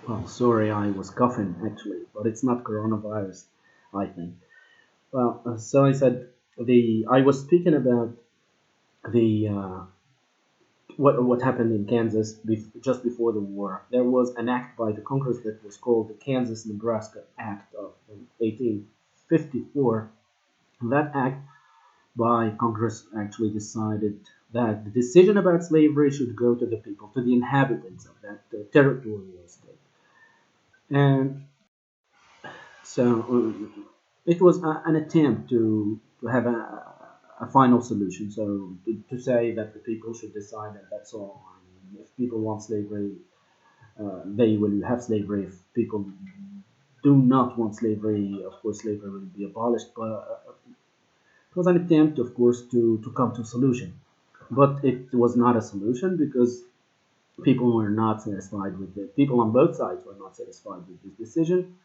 Well, sorry, I was coughing actually, but it's not coronavirus, I think. Well, so I said the I was speaking about the what happened in Kansas just before the war. There was an act by the Congress that was called the Kansas-Nebraska Act of 1854. That act by Congress actually decided that the decision about slavery should go to the people, to the inhabitants of that territorial state. And so it was an attempt to have a final solution. So to say that the people should decide and that's all. I mean, if people want slavery, they will have slavery. If people do not want slavery, of course, slavery will be abolished. But it was an attempt, of course, to come to a solution. But it was not a solution because people were not satisfied with it. People on both sides were not satisfied with this decision.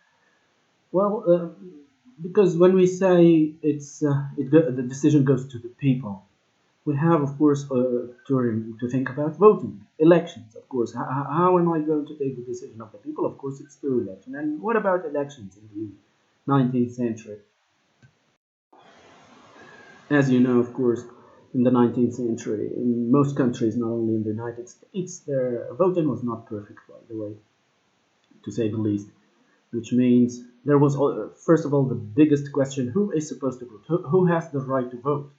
Well, because when we say the decision goes to the people, we have, of course, to think about voting, elections. Of course, how am I going to take the decision of the people? Of course, it's through election. And what about elections in the 19th century? As you know, of course, in the 19th century, in most countries, not only in the United States, their voting was not perfect, by the way, to say the least. Which means there was, first of all, the biggest question: who is supposed to vote? Who has the right to vote?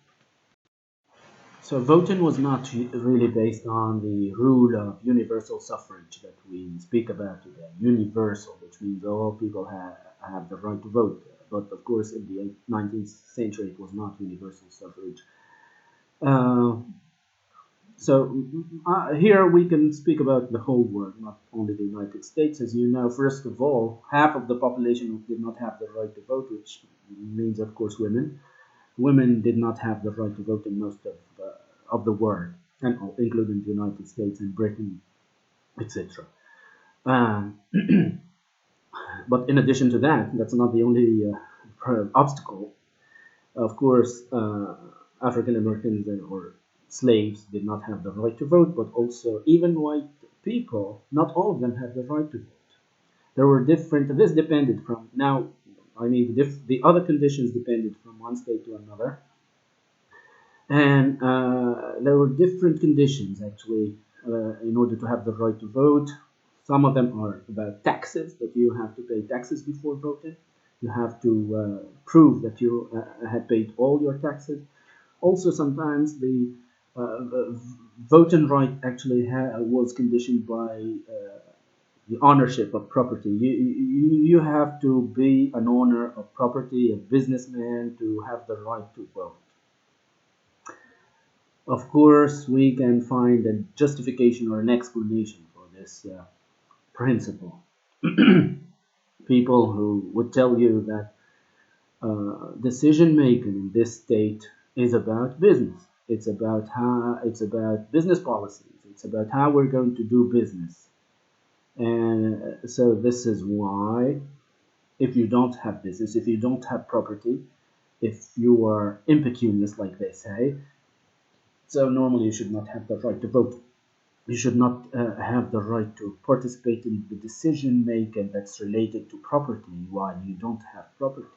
So voting was not really based on the rule of universal suffrage that we speak about today. Universal, which means all people have the right to vote. But of course, in the 19th century, it was not universal suffrage. Uh, so here we can speak about the whole world, not only the United States. As you know, first of all, half of the population did not have the right to vote, which means, of course, women. Women did not have the right to vote in most of the world, and including the United States and Britain, etc. Um, but in addition to that, that's not the only obstacle. Of course, African Americans or slaves did not have the right to vote, but also even white people, not all of them had the right to vote. There were different, this depended from, now, I mean, the other conditions depended from one state to another. And there were different conditions actually in order to have the right to vote. Some of them are about taxes, that you have to pay taxes before voting. You have to prove that you had paid all your taxes. Also, sometimes the voting right actually was conditioned by the ownership of property. You have to be an owner of property, a businessman, to have the right to vote. Of course, we can find a justification or an explanation for this principle. People who would tell you that decision making in this state is about business. It's about business policies. It's about how we're going to do business. And so this is why if you don't have business, if you don't have property, if you are impecunious, like they say, so normally you should not have the right to vote. You should not have the right to participate in the decision making that's related to property while you don't have property.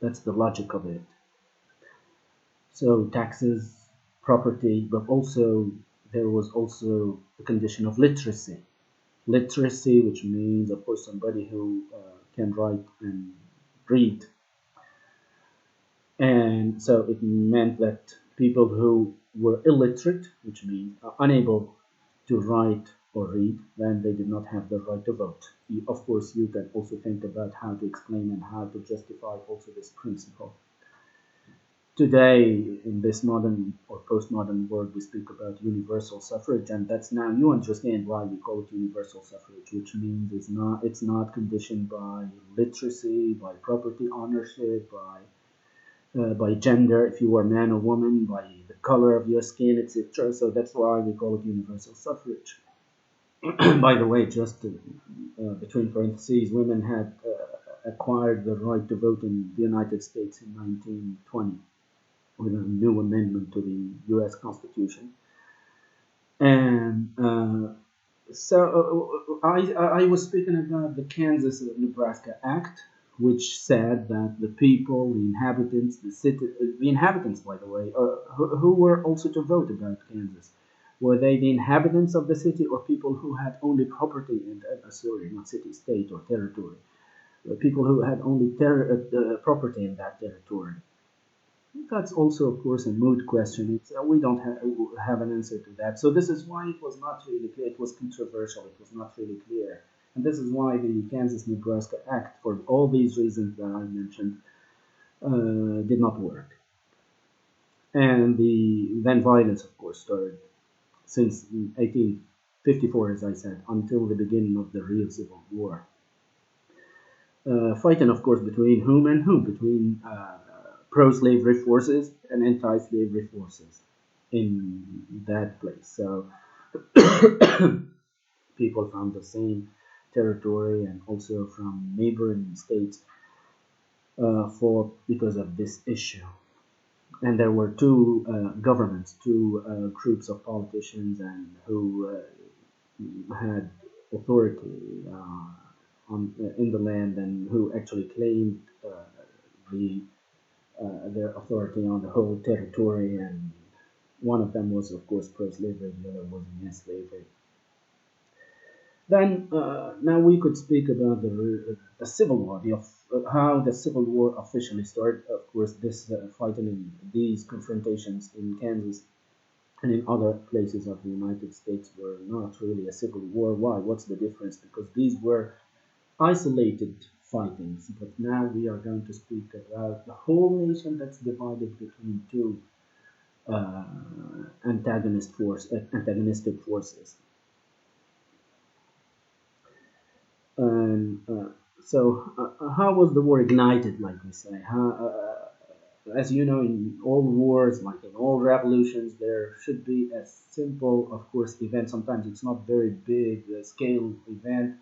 That's the logic of it. So taxes, property, but also there was also the condition of literacy. Literacy, which means, of course, somebody who can write and read. And so it meant that people who were illiterate, which means unable to write or read, then they did not have the right to vote. Of course, you can also think about how to explain and how to justify also this principle. Today, in this modern or postmodern world, we speak about universal suffrage, and that's now you understand why we call it universal suffrage, which means it's not conditioned by literacy, by property ownership, by gender, if you are man or woman, by the color of your skin, etc. So that's why we call it universal suffrage. By the way, just between parentheses, women had acquired the right to vote in the United States in 1920 with a new amendment to the U.S. Constitution. And I was speaking about the Kansas Nebraska Act, which said that the people, the inhabitants, the inhabitants, by the way, who were also to vote about Kansas, were they the inhabitants of the city or people who had only property in, sorry, not city, state or territory, people who had only property in that territory. That's also, of course, a moot question. We don't have an answer to that. So this is why it was not really clear. It was controversial. It was not really clear. And this is why the Kansas-Nebraska Act, for all these reasons that I mentioned, did not work. And then violence, of course, started since 1854, as I said, until the beginning of the real Civil War. Fighting, of course, between whom and whom, between pro-slavery forces and anti-slavery forces in that place. So people from the same territory and also from neighboring states fought because of this issue. And there were two governments, two groups of politicians, and who had authority in the land and who actually claimed the their authority on the whole territory. And one of them was, of course, pro-slavery, the other was against slavery. Then now we could speak about the Civil War, how the Civil War officially started. Of course, this fighting in these confrontations in Kansas and in other places of the United States were not really a civil war. Why? What's the difference? Because these were isolated fightings, but now we are going to speak about the whole nation that's divided between two antagonistic forces. And how was the war ignited, like we say? As you know, in all wars, like in all revolutions, there should be a simple, of course, event. Sometimes it's not very big scale event,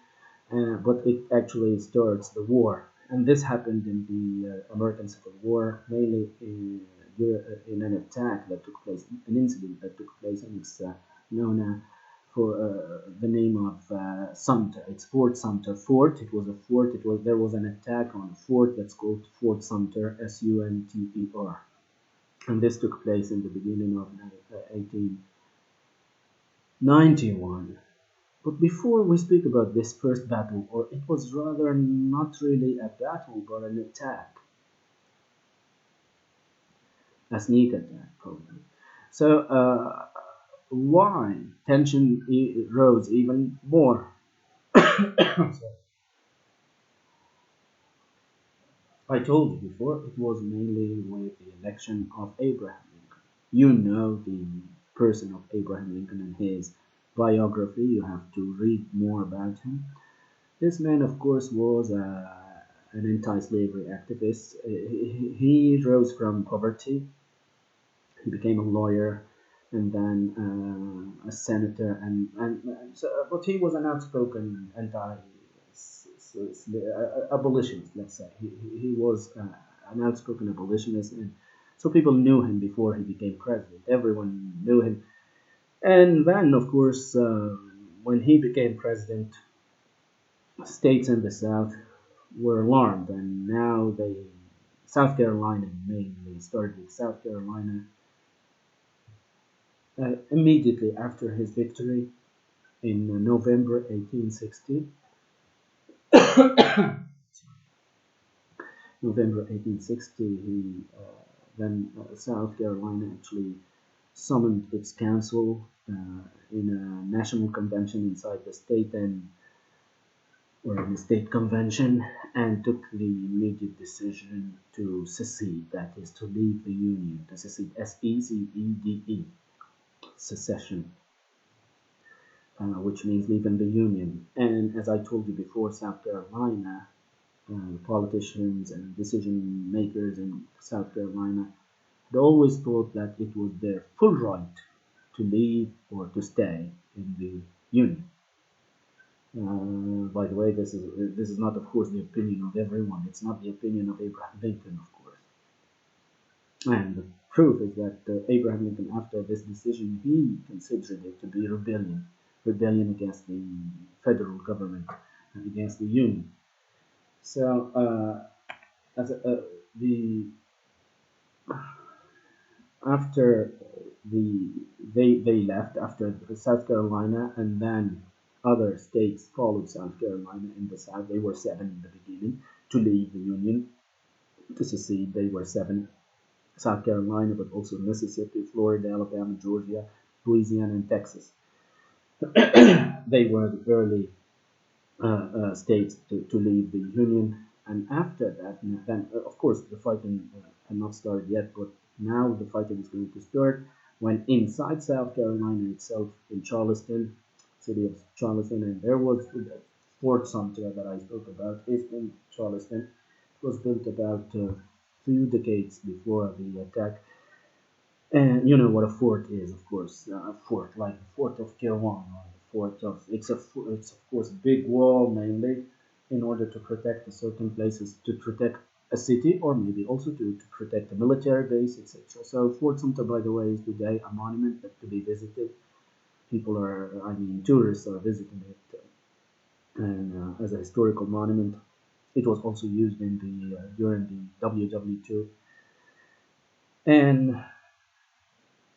but it actually starts the war. And this happened in the American Civil War, mainly in an attack that took place, an incident that took place, and it's known for the name of Sumter. It's Fort Sumter Fort. It was a fort. There was an attack on a fort that's called Fort Sumter, Sunter, and this took place in the beginning of 1891. But before we speak about this first battle, or it was rather not really a battle but an attack, a sneak attack probably. So why tension rose even more? I told you before it was mainly with the election of Abraham Lincoln. You know the person of Abraham Lincoln and his biography. You have to read more about him. This man, of course, was an anti-slavery activist. He rose from poverty. He became a lawyer and then a senator, but he was an outspoken abolitionist. Let's say he was an outspoken abolitionist, and so people knew him before he became president. Everyone knew him, and then, of course, when he became president, states in the South were alarmed, and now South Carolina mainly started with South Carolina immediately after his victory in November 1860. November 1860, then South Carolina actually summoned its council in a national convention inside the state and or in a state convention and took the immediate decision to secede, that is, to leave the Union, to secede, SECEDE, secession, which means leaving the Union. And as I told you before, South Carolina, politicians and decision makers in South Carolina had always thought that it was their full right to leave or to stay in the Union. By the way, this is not, of course, the opinion of everyone. It's not the opinion of Abraham Lincoln, of course. And the proof is that Abraham Lincoln, after this decision, he considered it to be rebellion. rebellion against the federal government and against the union. So as the after the they left after South Carolina, and then other states followed South Carolina in the South. They were seven in the beginning to leave the Union, to secede. They were seven: South Carolina, but also Mississippi, Florida, Alabama, Georgia, Louisiana, and Texas. They were the early states to leave the Union. And after that, then of course the fighting had not started yet, but now the fighting is going to start when inside South Carolina itself, in Charleston, city of Charleston, and there was Fort Sumter that I spoke about is in Charleston. It was built about few decades before the attack, and you know what a fort is, of course. A fort, like the Fort of Kirwan, or the Fort of it's of course a big wall mainly in order to protect a certain places, to protect a city, or maybe also to protect a military base, etc. So Fort Sumter, by the way, is today a monument that to be visited. People are, I mean, tourists are visiting it, and as a historical monument. It was also used in the during the WW2, and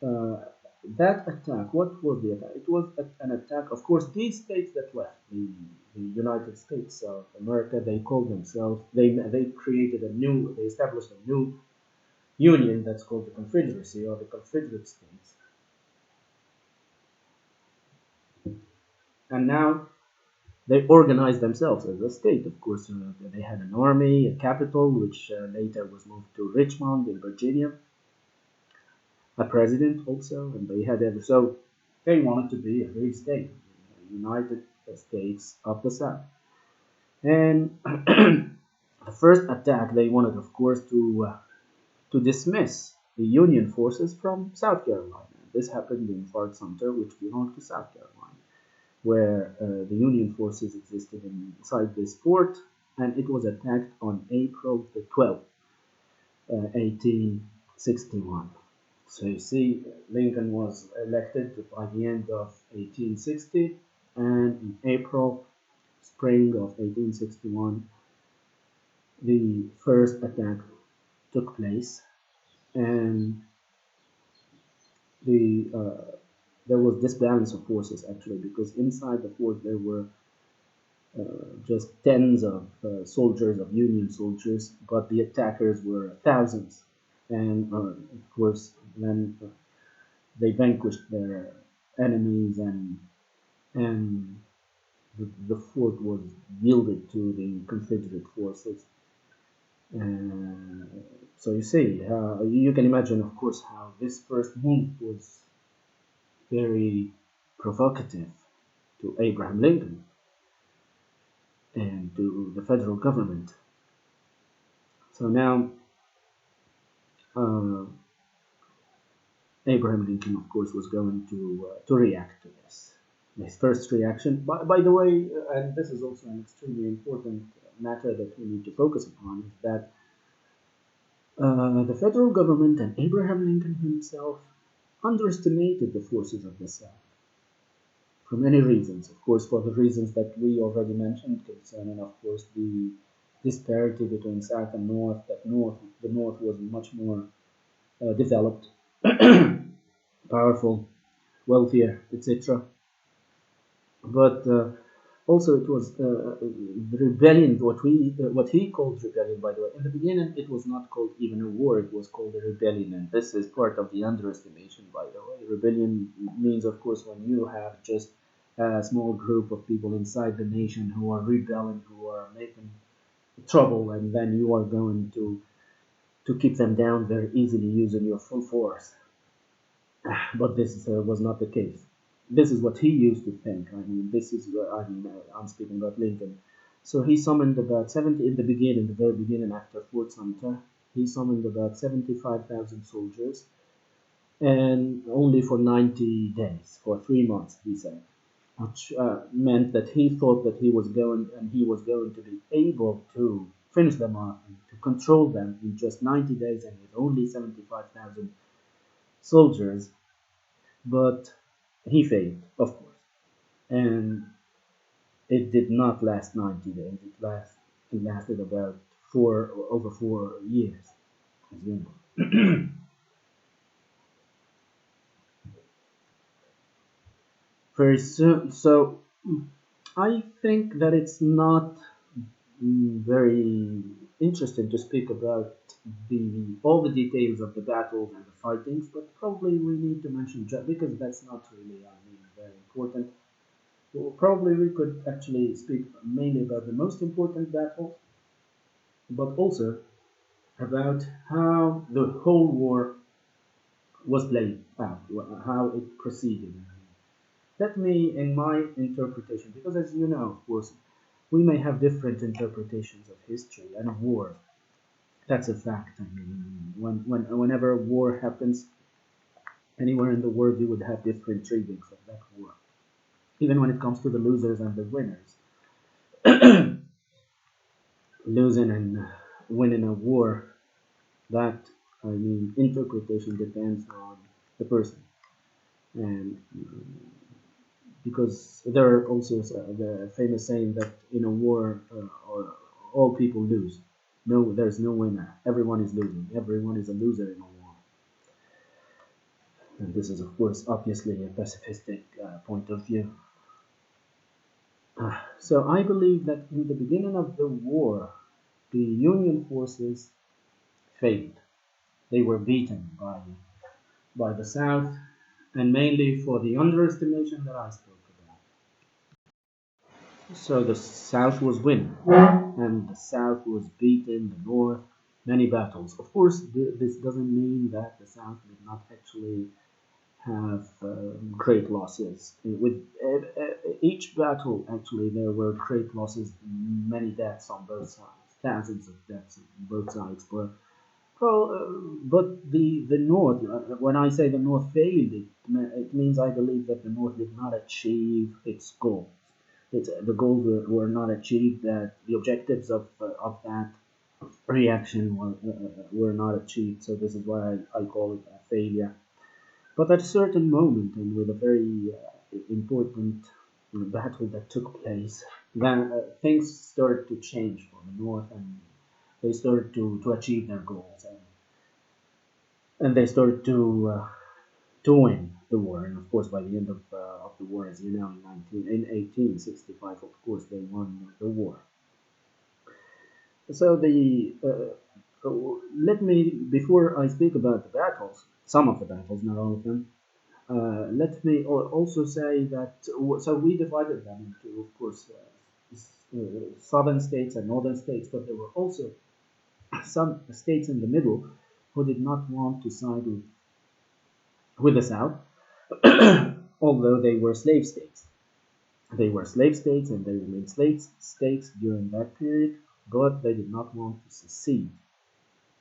uh, that attack, what was the attack? It was an attack. Of course, these states that left the United States of America, they called themselves. They created a new. They established a new union that's called the Confederacy, or the Confederate States. And now they organized themselves as a state. Of course, they had an army, a capital, which later was moved to Richmond in Virginia, a president also, and they had every, so they wanted to be a free state, United States of the South. And the first attack, they wanted, of course, to dismiss the Union forces from South Carolina. This happened in Fort Sumter, which belonged to South Carolina, where the Union forces existed inside this fort, and it was attacked on April the 12th, 1861. So you see, Lincoln was elected by the end of 1860, and in April, spring of 1861, the first attack took place, and the there was disbalance of forces actually, because inside the fort there were just tens of soldiers, of Union soldiers, but the attackers were thousands, and of course then they vanquished their enemies, and the fort was yielded to the Confederate forces. Uh, so you see, you can imagine, of course, how this first move was very provocative to Abraham Lincoln and to the federal government. So now, uh, Abraham Lincoln, of course, was going to react to this. His first reaction, by the way, and this is also an extremely important matter that we need to focus upon, is that the federal government and Abraham Lincoln himself underestimated the forces of the South for many reasons. Of course, for the reasons that we already mentioned concerning, of course, the disparity between South and North. That the North was much more developed, powerful, wealthier, etc. But also it was the rebellion, what he called rebellion, by the way. In the beginning, it was not called even a war; it was called a rebellion, and this is part of the underestimation, by the way. Rebellion means, of course, when you have just a small group of people inside the nation who are rebelling, who are making trouble, and then you are going to keep them down very easily using your full force. But this was not the case. This is what he used to think. I mean, this is where I'm speaking about Lincoln. So he summoned about 70 in the beginning, the very beginning after Fort Sumter. He summoned about 75,000 soldiers, and only for 90 days, for 3 months, he said, which meant that he thought that he was going to be able to finish them off and to control them in just 90 days, and with only 75,000 soldiers. But he failed, of course. and it did not last 90 days. It lasted about over 4 years, as you know. Very soon. So I think that it's not very interesting to speak about the all the details of the battles and the fightings, but probably we need to mention because that's not really, I mean, very important. Well, probably we could actually speak mainly about the most important battles, but also about how the whole war was played out, how it proceeded. Let me, in my interpretation, because as you know, of course, we may have different interpretations of history and of war. That's a fact. I mean, whenever a war happens anywhere in the world, you would have different readings of that war. Even when it comes to the losers and the winners, losing and winning a war, that I mean, interpretation depends on the person, and because there are also the famous saying that in a war, all people lose. No, there's no winner. Everyone is losing. Everyone is a loser in a war. And this is, of course, obviously a pacifistic point of view. So I believe that in the beginning of the war, the Union forces failed. They were beaten by the South, and mainly for the underestimation that I spoke about. So the South was winning, and the South was beating the North many battles. Of course, this doesn't mean that the South did not actually have great losses. With each battle, actually, there were great losses, many deaths on both sides, thousands of deaths on both sides. But the North, when I say the North failed, it means I believe that the North did not achieve its goals. The goals were not achieved, that the objectives of that reaction were not achieved. So this is why I call it a failure. But at a certain moment, and with a very important battle that took place, then things started to change for the North, and they started to achieve their goals, and they started to win the war. And of course, by the end of the war, as you know, in 1865, of course, they won the war. So let me, before I speak about the battles, some of the battles, not all of them, let me also say that so we divided them into, of course, southern states and northern states, but there were also some states in the middle who did not want to side with the South, although they were slave states. They were slave states and they remained slave states during that period, but they did not want to secede.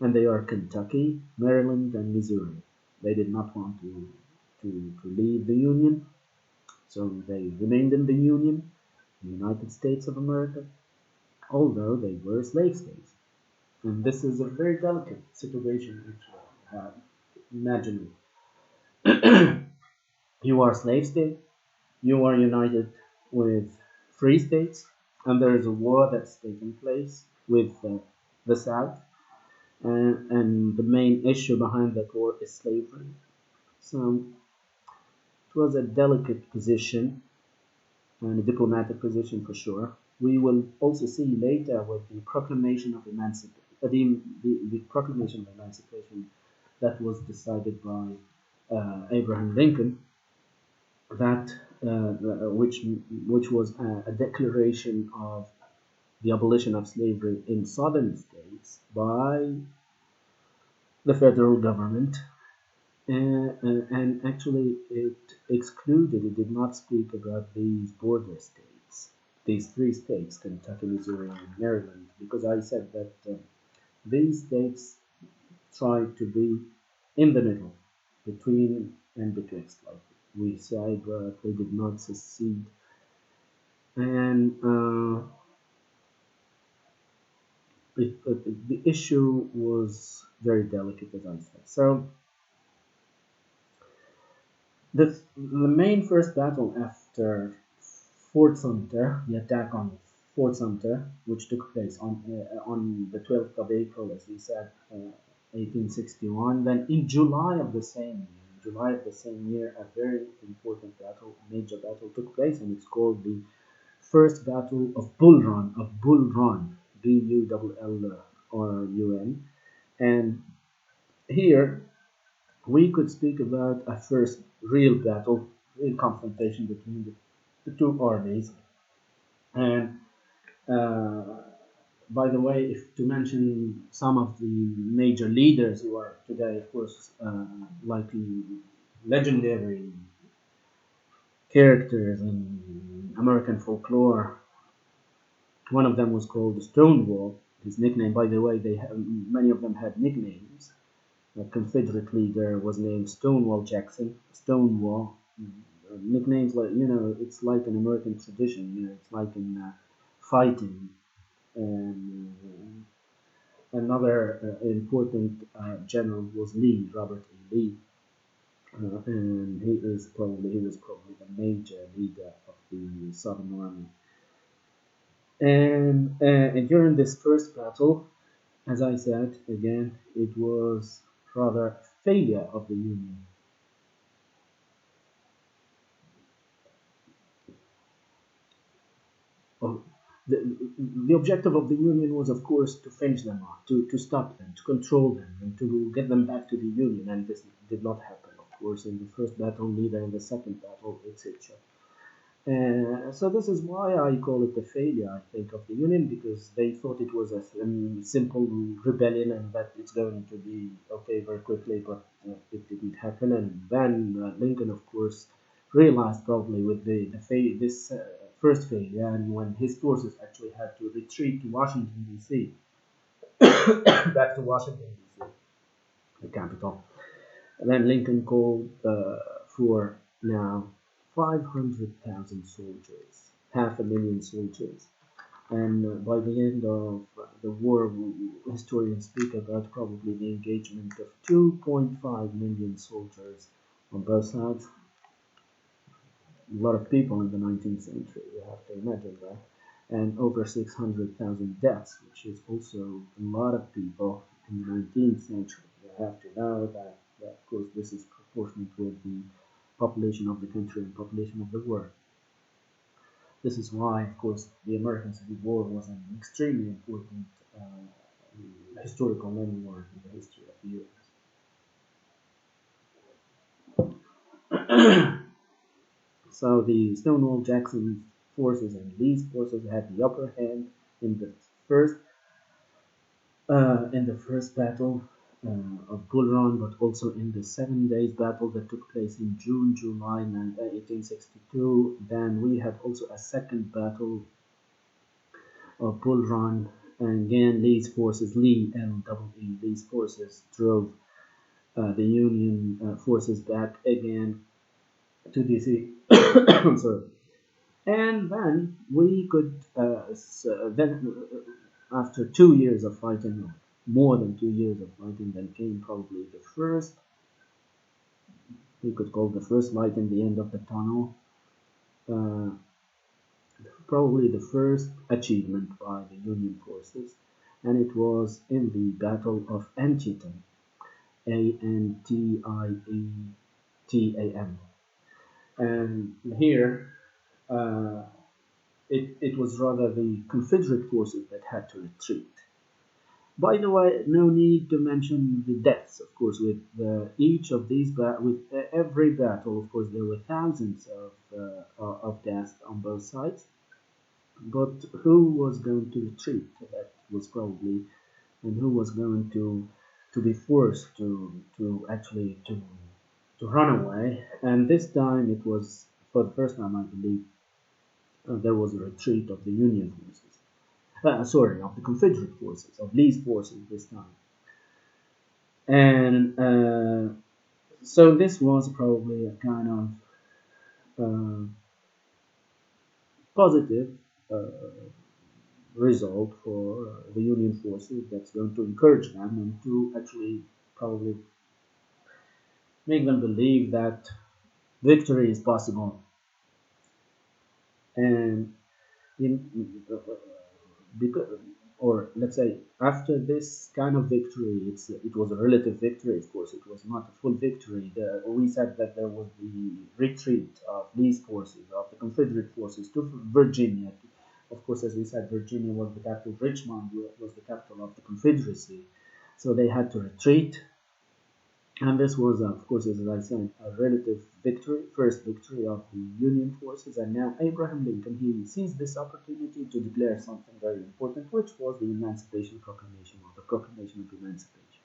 And they are Kentucky, Maryland, and Missouri. They did not want to leave the Union, so they remained in the Union, the United States of America, although they were slave states. And this is a very delicate situation, actually. Imagine you are a slave state, you are united with free states, and there is a war that's taking place with the South, and the main issue behind that war is slavery. So it was a delicate position and a diplomatic position for sure. We will also see later with the proclamation of emancipation, the proclamation of emancipation that was decided by Abraham Lincoln, that which was a declaration of the abolition of slavery in southern states by the federal government, and actually it excluded, it did not speak about these border states, these three states, Kentucky, Missouri, and Maryland, because I said that these states tried to be in the middle, between and betwixt, like we say, but they did not succeed. And the issue was very delicate, as I said. So the main first battle after Fort Sumter, the attack on Fort Sumter, which took place on the 12th of April, as we said, 1861. Then in July of the same year, a very important battle, a major battle took place, and it's called the First Battle of Bull Run, Bullrun, and here we could speak about a first real battle, real confrontation between the two armies. And uh, by the way, if to mention some of the major leaders who are today, of course, likely legendary characters in American folklore, one of them was called Stonewall. His nickname, by the way, many of them had nicknames. The Confederate leader was named Stonewall Jackson. Stonewall. Nicknames like it's like an American tradition. It's like in fighting. And another important general was Lee, Robert E. Lee, and he was probably the major leader of the Southern Army. And during this first battle, as I said again, it was rather a failure of the Union. Of the objective of the Union was, of course, to finish them off, to stop them, to control them, and to get them back to the Union. And this did not happen, of course, in the first battle, neither in the second battle, etc. So this is why I call it a failure, I think, of the Union, because they thought it was a simple rebellion and that it's going to be okay very quickly, but it didn't happen. And then Lincoln, of course, realized probably with this first failure, and when his forces actually had to retreat to Washington D.C., back to Washington D.C., the capital. And then Lincoln called for now 500,000 soldiers, half a million soldiers. And by the end of the war, historians speak about probably the engagement of 2.5 million soldiers on both sides. A lot of people in the 19th century, you have to imagine that. And over 600,000 deaths, which is also a lot of people in the 19th century. You have to know that of course, this is proportionate with the population of the country and population of the world. This is why, of course, the American Civil War was an extremely important historical landmark in the history of the US. So the Stonewall Jackson forces and Lee's forces had the upper hand in the first battle of Bull Run, but also in the 7 days battle that took place in June, July 1862. Then we had also a second battle of Bull Run, and again Lee's forces drove the Union forces back again to DC. I'm sorry. And then we could after 2 years of fighting, more than 2 years of fighting, then came probably the first, we could call the first light in the end of the tunnel, uh, probably the first achievement by the Union forces, and it was in the Battle of Antietam, Antietam. And here, uh, it was rather the Confederate forces that had to retreat. By the way, no need to mention the deaths, of course, with each of these, with every battle, of course, there were thousands of deaths on both sides. But who was going to retreat? That was probably, and who was going to be forced to actually to run away? And this time it was for the first time, I believe, there was a retreat of the Union forces. Sorry, of the Confederate forces, of Lee's forces this time. And so this was probably a kind of positive result for the Union forces that's going to encourage them and to actually probably make them believe that victory is possible. And in because, or let's say after this kind of victory, it was a relative victory. Of course, it was not a full victory. We said that there was the retreat of these forces, of the Confederate forces, to Virginia. Of course, as we said, Virginia was the capital. Richmond was the capital of the Confederacy, so they had to retreat. And this was, of course, as I said, a relative victory, first victory of the Union forces. And now Abraham Lincoln, he seized this opportunity to declare something very important, which was the Emancipation Proclamation, or the Proclamation of Emancipation.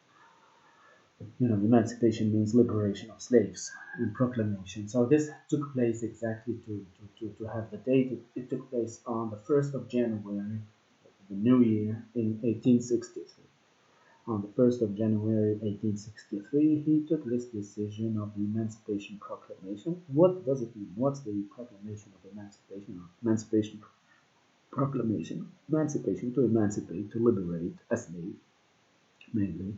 Emancipation means liberation of slaves, and proclamation. So this took place exactly to have the date. It took place on the 1st of January, the new year, in 1863. On the 1st of January 1863, he took this decision of the Emancipation Proclamation. What does it mean? What's the Proclamation of Emancipation? Or Emancipation Proclamation. Emancipation, to emancipate, to liberate a slave, mainly.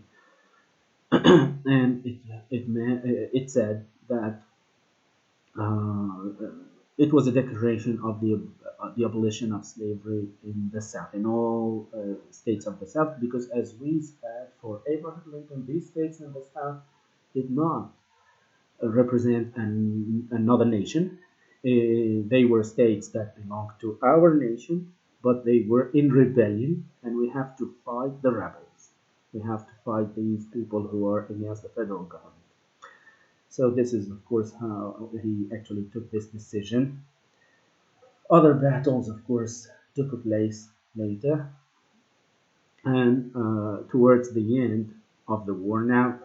And it said that uh, it was a declaration of the abolition of slavery in the South, in all states of the South, because as we said, for Abraham Lincoln, these states in the South did not represent another nation. They were states that belonged to our nation, but they were in rebellion, and we have to fight the rebels. We have to fight these people who are against the federal government. So this is, of course, how he actually took this decision. Other battles, of course, took place later, and towards the end of the war. Now,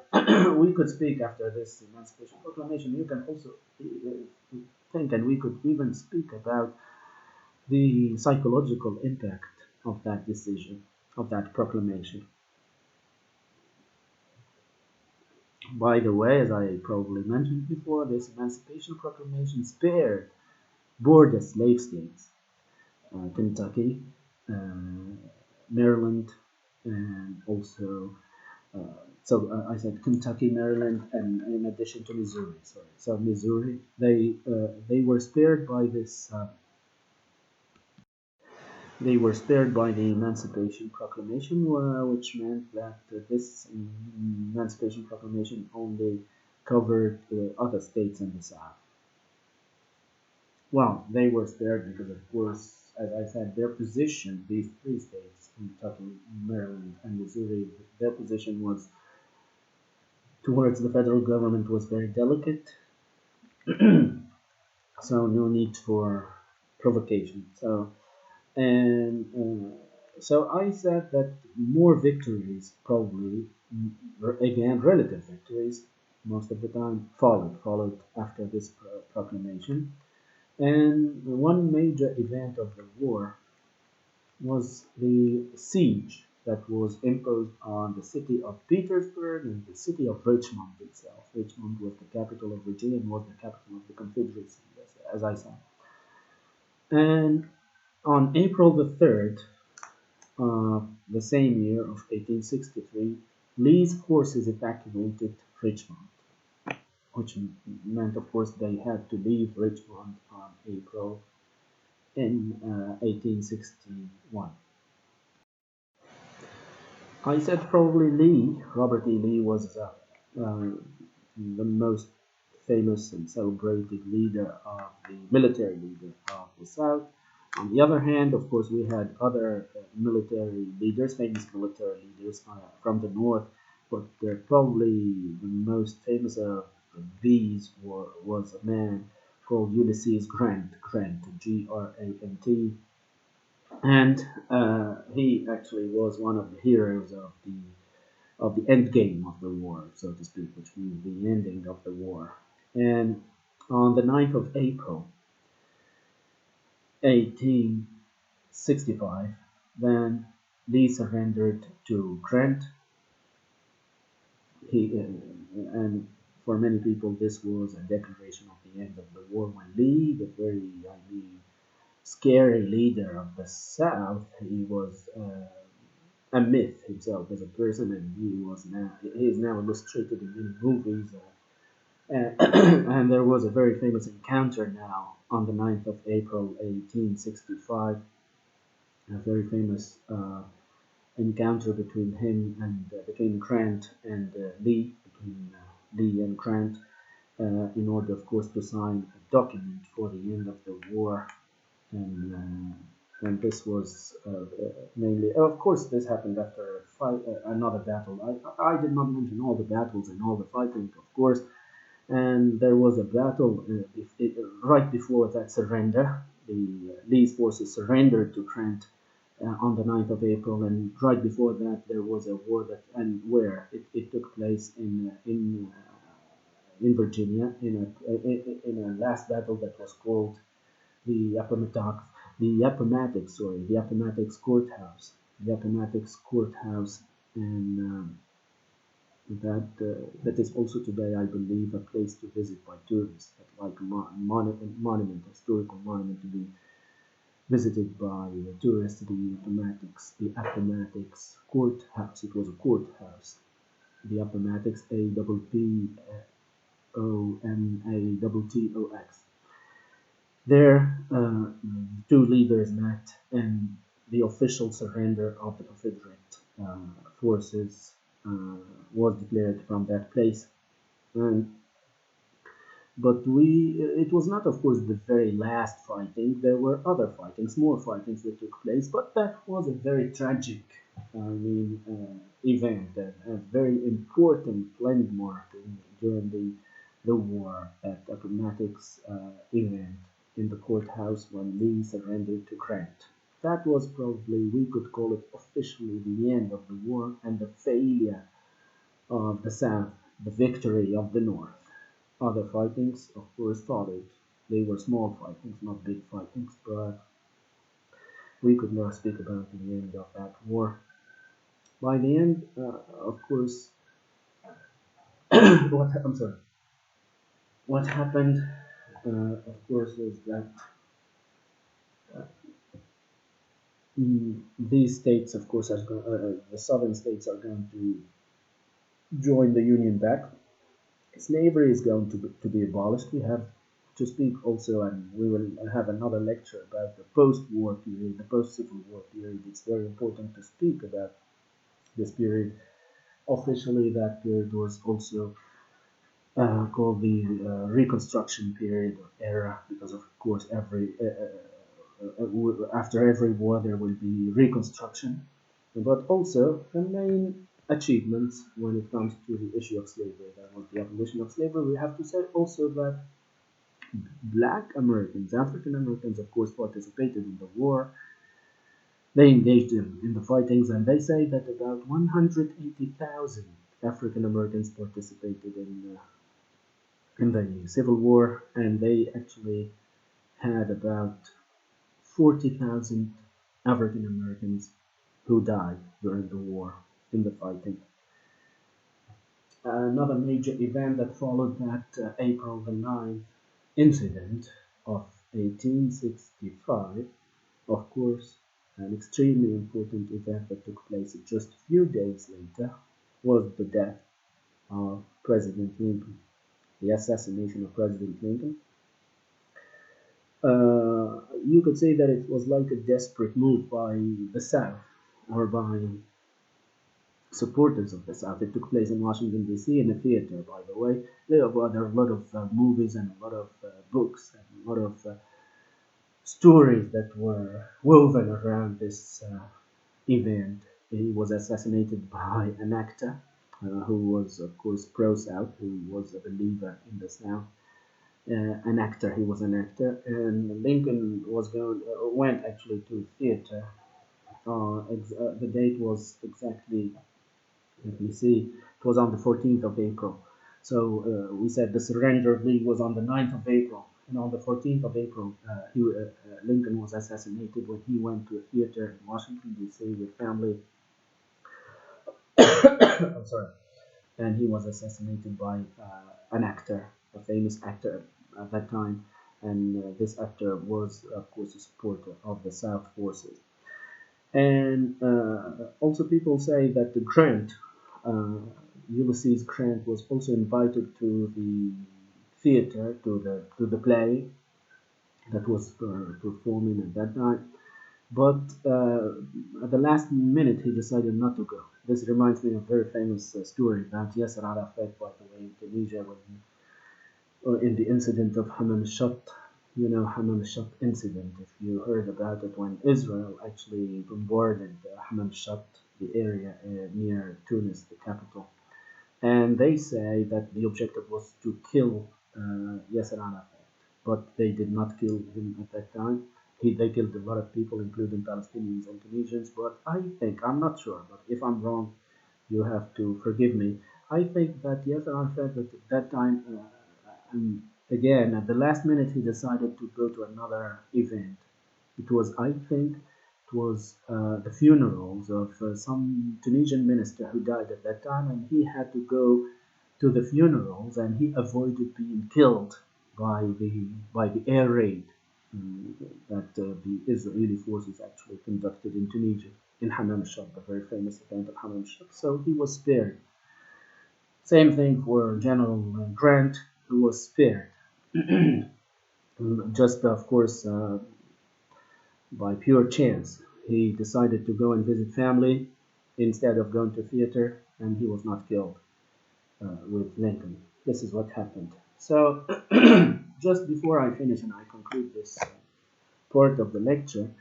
we could speak after this Emancipation Proclamation. You can also think, and we could even speak about the psychological impact of that decision, of that proclamation. By the way, as I probably mentioned before, this Emancipation Proclamation spared border slave states, Kentucky, uh, Maryland, and also I said Kentucky, Maryland, and in addition to Missouri. Sorry, so Missouri, they were spared by this. They were spared by the Emancipation Proclamation, which meant that this Emancipation Proclamation only covered other states in the South. Well, they were spared because, of course, as I said, their position, these three states, Kentucky, Maryland, and Missouri, their position was towards the federal government was very delicate, so no need for provocation. So I said that more victories, probably again relative victories, most of the time followed after this proclamation. And one major event of the war was the siege that was imposed on the city of Petersburg and the city of Richmond itself. Richmond was the capital of Virginia and was the capital of the Confederacy, as I said. And on April the 3rd, the same year of 1863, Lee's forces evacuated Richmond, which meant, of course, they had to leave Richmond on April in 1861. I said probably Lee. Robert E. Lee was the most famous and celebrated leader of the military leader of the South. On the other hand, of course, we had other military leaders, famous military leaders from the North, but probably the most famous of these was a man called Ulysses Grant, Grant, and he actually was one of the heroes of the end game of the war, so to speak, which means the ending of the war. And on the 9th of April, 1865, then Lee surrendered to Grant. And for many people, this was a declaration of the end of the war. When Lee, the very, scary leader of the South, he was a myth himself as a person, and he is now illustrated in many movies. And there was a very famous encounter now on the 9th of April 1865, a very famous encounter between him and between Grant and Lee, between Lee and Grant, in order, of course, to sign a document for the end of the war. And this was mainly, of course, this happened after another battle. I did not mention all the battles and all the fighting, of course. And there was a battle right before that surrender. The Lee's forces surrendered to Grant on the 9th of April, and right before that there was a war that and where it took place in Virginia in a last battle that was called the the Appomattox Courthouse, and that is also today, I believe, a place to visit by tourists, like a monument, historical monument to be visited by tourists. The Appomattox Courthouse. It was a courthouse. The Appomattox, Appomattox. There, two leaders met, and the official surrender of the Confederate forces was declared from that place. And but it was not, of course, the very last fighting. There were other fightings, more fightings that took place, but that was a very tragic, event, a very important landmark during the war at Appomattox event in the courthouse when Lee surrendered to Grant. That was probably, we could call it officially, the end of the war and the failure of the South, the victory of the North. Other fightings, of course, followed. They were small fightings, not big fightings, but we could now speak about the end of that war. By the end, of course, I'm sorry. What happened, of course, was that these states, of course, the southern states are going to join the Union back. Slavery is going to be abolished. We have to speak also, and we will have another lecture about the post-war period, the post-Civil War period. It's very important to speak about this period. Officially, that period was also called the Reconstruction period or era, because of course after every war there will be reconstruction. But also the main achievements when it comes to the issue of slavery, that was the abolition of slavery. We have to say also that Black Americans, African Americans, of course, participated in the war. They engaged in the fightings, and they say that about 180,000 African Americans participated in the Civil War, and they actually had about 40,000 African Americans who died during the war in the fighting. Another major event that followed that April the 9th incident of 1865, of course, an extremely important event that took place just a few days later, was the death of President Lincoln, the assassination of President Lincoln. You could say that it was like a desperate move by the South, or by supporters of the South. It took place in Washington, D.C., in a theater, by the way. There were a lot of movies and a lot of books and a lot of stories that were woven around this event. He was assassinated by an actor who was, of course, pro-South, who was a believer in the South. An actor, he was an actor, and Lincoln went actually to theater. The date was exactly, let me see, it was on the 14th of April. So we said the surrender of Lee was on the 9th of April. And on the 14th of April, Lincoln was assassinated when he went to a theater in Washington, D.C. with family. I'm sorry. And he was assassinated by an actor, a famous actor at that time. And this actor was, of course, a supporter of the South forces. And also, people say that the uh, Ulysses Grant, was also invited to the theater, to the play, that was performing at that time. But at the last minute, he decided not to go. This reminds me of a very famous story about Yasser Arafat, by the way, in Tunisia, when in the incident of Hammam al-Shat. You know, Hammam al-Shat incident, if you heard about it, when Israel actually bombarded Hammam al-Shat, the area near Tunis, the capital. And they say that the objective was to kill Yasser Arafat, but they did not kill him at that time. They killed a lot of people, including Palestinians and Tunisians. But I think, I'm not sure, but if I'm wrong, you have to forgive me. I think that Yasser Arafat at that time, again, at the last minute, he decided to go to another event. It was, I think, it was the funerals of some Tunisian minister who died at that time, and he had to go to the funerals, and he avoided being killed by the air raid that the Israeli forces actually conducted in Tunisia, in Hammam al-Shab, the very famous event of Hammam al-Shab. So he was spared. Same thing for General Grant, who was spared. Just, of course, by pure chance. He decided to go and visit family instead of going to theater, and he was not killed with Lincoln. This is what happened. So, just before I finish and I conclude this part of the lecture,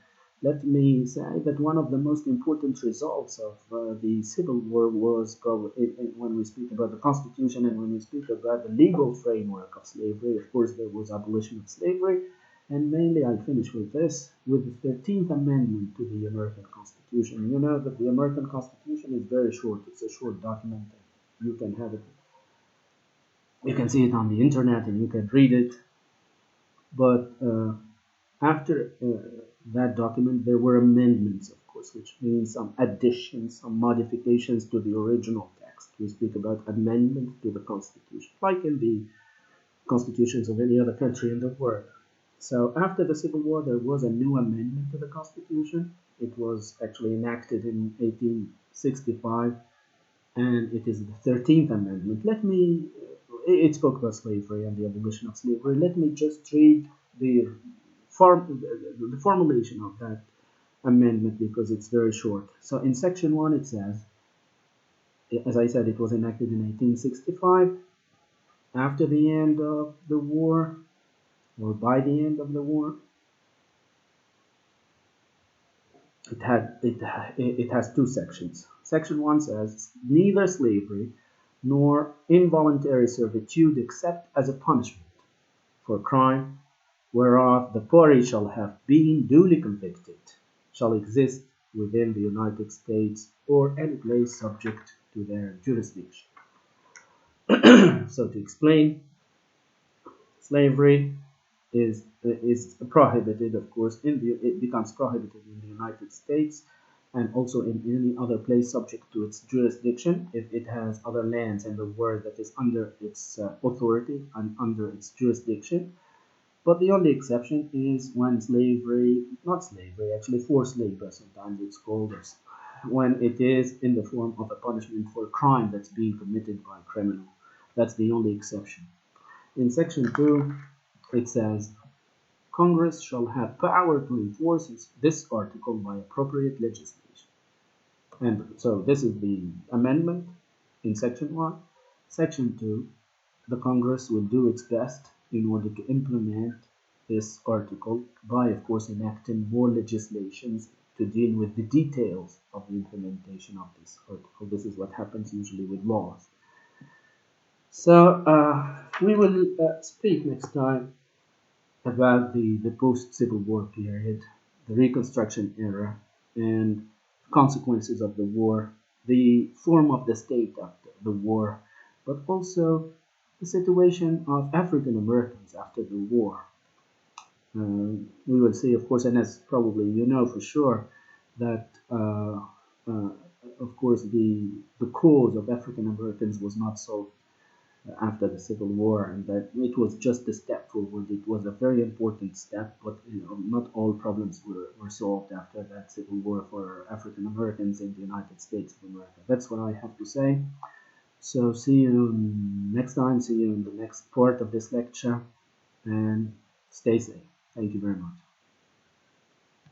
let me say that one of the most important results of the Civil War was probably when we speak about the Constitution and when we speak about the legal framework of slavery. Of course, there was abolition of slavery, and mainly I'll finish with this, with the 13th Amendment to the American Constitution. You know that the American Constitution is very short. It's a short document. You can have it. You can see it on the internet and you can read it. But after that document, there were amendments, of course, which means some additions, some modifications to the original text. We speak about amendment to the Constitution, like in the constitutions of any other country in the world. So after the Civil War, there was a new amendment to the Constitution. It was actually enacted in 1865, and it is the 13th Amendment. It spoke about slavery and the abolition of slavery. Let me just read the, the formulation of that amendment because it's very short. So in section 1 it says, as I said, it was enacted in 1865. After the end of the war, or by the end of the war, it has two sections. Section 1 says, neither slavery nor involuntary servitude except as a punishment for crime whereof the party shall have been duly convicted shall exist within the United States or any place subject to their jurisdiction. So to explain, slavery is prohibited, of course, it becomes prohibited in the United States and also in any other place subject to its jurisdiction if it has other lands in the world that is under its authority and under its jurisdiction. But the only exception is when slavery, not slavery, actually forced labor, sometimes it's called, when it is in the form of a punishment for a crime that's being committed by a criminal. That's the only exception. In section 2, it says, Congress shall have power to enforce this article by appropriate legislation. And so this is the amendment in section 1. Section 2, the Congress will do its best in order to implement this article by, of course, enacting more legislations to deal with the details of the implementation of this article. This is what happens usually with laws. So we will speak next time about the post-Civil War period, the Reconstruction era, and consequences of the war, the form of the state after the war, but also the situation of African Americans after the war. We will see, of course, and as probably you know for sure, that uh, of course the cause of African Americans was not solved after the Civil War, and that it was just a step forward. It was a very important step, but not all problems were solved after that Civil War for African Americans in the United States of America. That's what I have to say. So see you next time, see you in the next part of this lecture, and stay safe. Thank you very much.